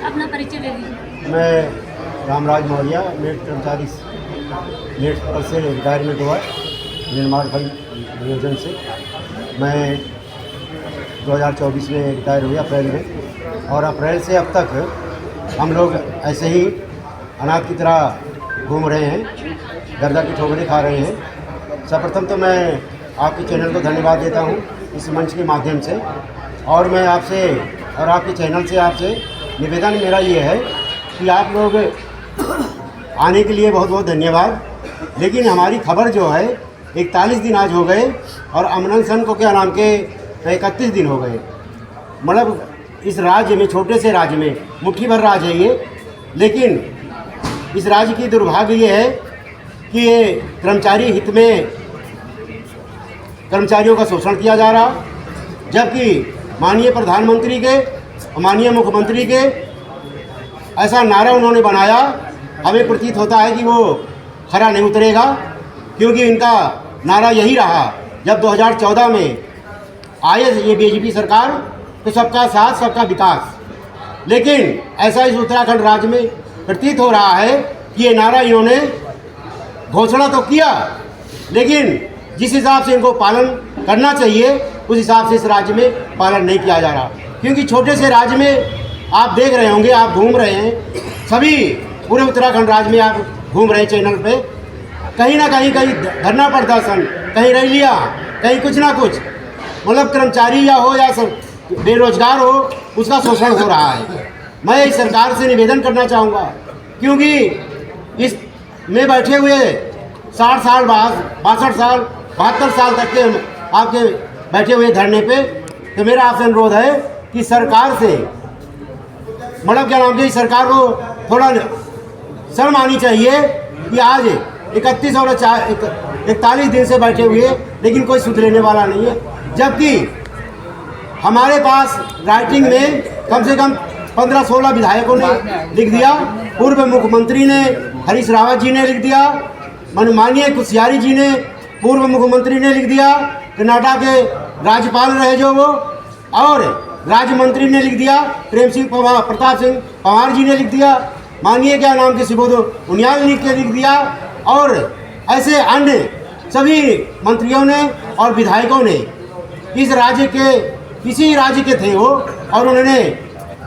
अपना परिचय दे दीजिए। मैं रामराज मौर्य, नेट कर्मचारी नेट पर से रिटायरमेंट हुआ निर्माण फल नियोजन से। मैं 2024 में रिटायर हुआ अप्रैल में, और अप्रैल से अब तक हम लोग ऐसे ही अनाथ की तरह घूम रहे हैं, गर्दा की ठोकरें खा रहे हैं। सर्वप्रथम तो मैं आपके चैनल को धन्यवाद देता हूं इस मंच के माध्यम से, और मैं आपसे और आपके चैनल से आपसे निवेदन मेरा ये है कि आप लोग आने के लिए बहुत बहुत धन्यवाद। लेकिन हमारी खबर जो है 41 दिन आज हो गए, और अमनसन को क्या नाम के 31 दिन हो गए। मतलब इस राज्य में, छोटे से राज्य में, मुट्ठी भर राज है ये, लेकिन इस राज्य की दुर्भाग्य ये है कि ये कर्मचारी हित में कर्मचारियों का शोषण किया जा रहा, जबकि माननीय प्रधानमंत्री के, माननीय मुख्यमंत्री के ऐसा नारा उन्होंने बनाया, हमें प्रतीत होता है कि वो खरा नहीं उतरेगा, क्योंकि इनका नारा यही रहा जब 2014 में आए ये बीजेपी सरकार, तो सबका साथ सबका विकास। लेकिन ऐसा इस उत्तराखंड राज्य में प्रतीत हो रहा है कि ये नारा इन्होंने घोषणा तो किया, लेकिन जिस हिसाब से इनको पालन करना चाहिए उस हिसाब से इस राज्य में पालन नहीं किया जा रहा। क्योंकि छोटे से राज्य में आप देख रहे होंगे, आप घूम रहे हैं, सभी पूरे उत्तराखंड राज्य में आप घूम रहे हैं चैनल पे, कहीं ना कहीं धरना प्रदर्शन, कहीं रैलियाँ, कहीं कुछ ना कुछ, मतलब कर्मचारी या हो या बेरोजगार हो, उसका शोषण हो रहा है। मैं इस सरकार से निवेदन करना चाहूँगा, क्योंकि इस में बैठे हुए 60 साल बाद 62 साल 72 साल तक के आपके बैठे हुए धरने पे, तो मेरा आपसे अनुरोध है कि सरकार से, मतलब क्या नाम के, सरकार को थोड़ा शर्म आनी चाहिए कि आज 31 और 41 दिन से बैठे हुए, लेकिन कोई सुध लेने वाला नहीं है। जबकि हमारे पास राइटिंग में कम से कम 15-16 विधायकों ने लिख दिया, पूर्व मुख्यमंत्री ने, हरीश रावत जी ने लिख दिया, माननीय कुशियारी जी ने, पूर्व मुख्यमंत्री ने लिख दिया, कर्नाटक के राज्यपाल रहे जो वो, और राज्य मंत्री ने लिख दिया, प्रताप सिंह पंवार जी ने लिख दिया, माननीय क्या नाम के सुबोध उनियाल ने लिख दिया, और ऐसे अन्य सभी मंत्रियों ने और विधायकों ने इस राज्य के, किसी राज्य के थे वो, और उन्होंने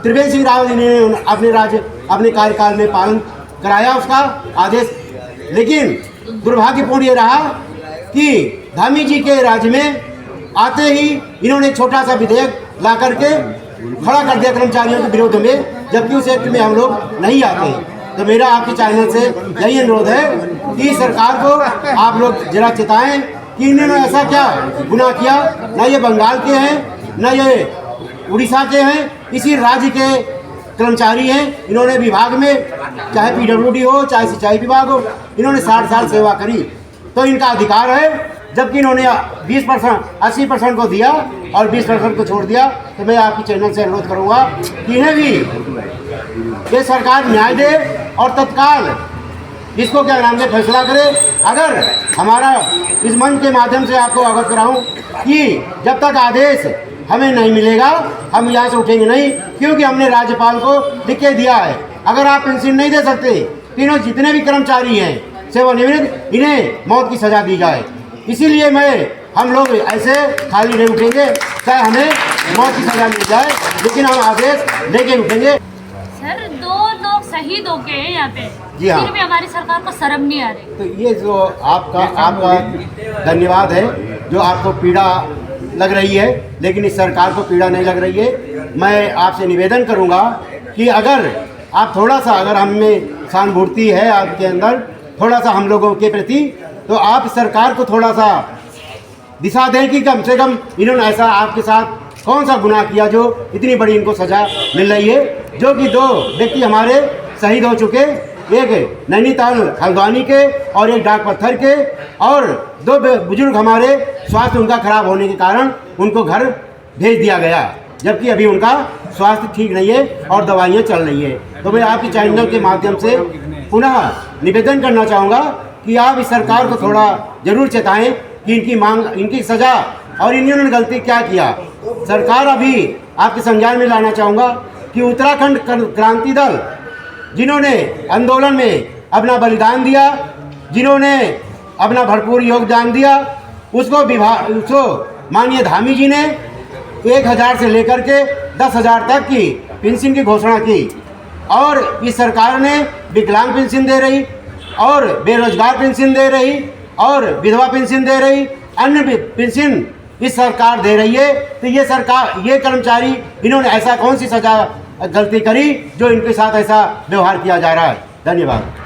त्रिवेंद्र सिंह रावत ने अपने कार्यकाल में पालन कराया उसका आदेश। लेकिन दुर्भाग्यपूर्ण ये रहा कि धामी जी के राज्य में आते ही इन्होंने छोटा सा विधेयक ला करके खड़ा कर दिया कर्मचारियों के विरोध में, जबकि उस एक्ट में हम लोग नहीं आते। तो मेरा आपके चैनल से यही अनुरोध है कि सरकार को आप लोग जरा चेताएं कि इन्होंने ऐसा क्या गुनाह किया, न ये बंगाल के हैं, न ये उड़ीसा के हैं, इसी राज्य के कर्मचारी हैं। इन्होंने विभाग में, चाहे PWD हो, चाहे सिंचाई विभाग हो, इन्होंने 60 साल सेवा करी, तो इनका अधिकार है। जबकि इन्होंने 20% 80% को दिया और 20% को छोड़ दिया। तो मैं आपकी चैनल से अनुरोध करूंगा कि इन्हें भी ये सरकार न्याय दे और तत्काल इसको क्या नाम से फैसला करे। अगर हमारा इस मंच के माध्यम से आपको अवगत कराऊं कि जब तक आदेश हमें नहीं मिलेगा हम यहाँ से उठेंगे नहीं, क्योंकि हमने राज्यपाल को लिख के दिया है, अगर आप पेंशन नहीं दे सकते, तीनों जितने भी कर्मचारी हैं सेवानिवृत्त, इन्हें मौत की सजा दी जाए। इसीलिए हम लोग ऐसे खाली नहीं उठेंगे, चाहे हमें मौत की सजा मिल जाए, लेकिन हम आदेश लेके उठेंगे। सर 2 लोग शहीद हो गए हैं यहाँ पे, जी हाँ, फिर भी हमारी सरकार को शर्म नहीं आ रही। तो ये जो आपका धन्यवाद है, जो आपको पीड़ा लग रही है, लेकिन इस सरकार को पीड़ा नहीं लग रही है। मैं आपसे निवेदन करूंगा कि अगर आप थोड़ा सा, अगर हम में सहानुभूति है आपके अंदर थोड़ा सा हम लोगों के प्रति, तो आप सरकार को थोड़ा सा दिशा दें कि कम से कम इन्होंने ऐसा आपके साथ कौन सा गुनाह किया जो इतनी बड़ी इनको सजा मिल रही है। जो कि 2 व्यक्ति हमारे शहीद हो चुके, एक नैनीताल हल्द्वानी के और एक डाक पत्थर के, और 2 बुजुर्ग हमारे स्वास्थ्य उनका खराब होने के कारण उनको घर भेज दिया गया, जबकि अभी उनका स्वास्थ्य ठीक नहीं है और दवाइयाँ चल रही है। तो मैं आपके चैनल के माध्यम से पुनः निवेदन करना चाहूँगा कि आप इस सरकार को थोड़ा जरूर चेताएं कि इनकी मांग, इनकी सज़ा और इन्होंने गलती क्या किया। सरकार अभी आपके संज्ञान में लाना चाहूँगा कि उत्तराखंड क्रांति दल जिन्होंने आंदोलन में अपना बलिदान दिया, जिन्होंने अपना भरपूर योगदान दिया, उसको माननीय धामी जी ने 1000 से लेकर के 10,000 तक की पेंशन की घोषणा की और इस सरकार ने विकलांग पेंशन दे रही और बेरोजगार पेंशन दे रही और विधवा पेंशन दे रही, अन्य पेंशन इस सरकार दे रही है। तो ये कर्मचारी इन्होंने ऐसा कौन सी गलती करी जो इनके साथ ऐसा व्यवहार किया जा रहा है। धन्यवाद।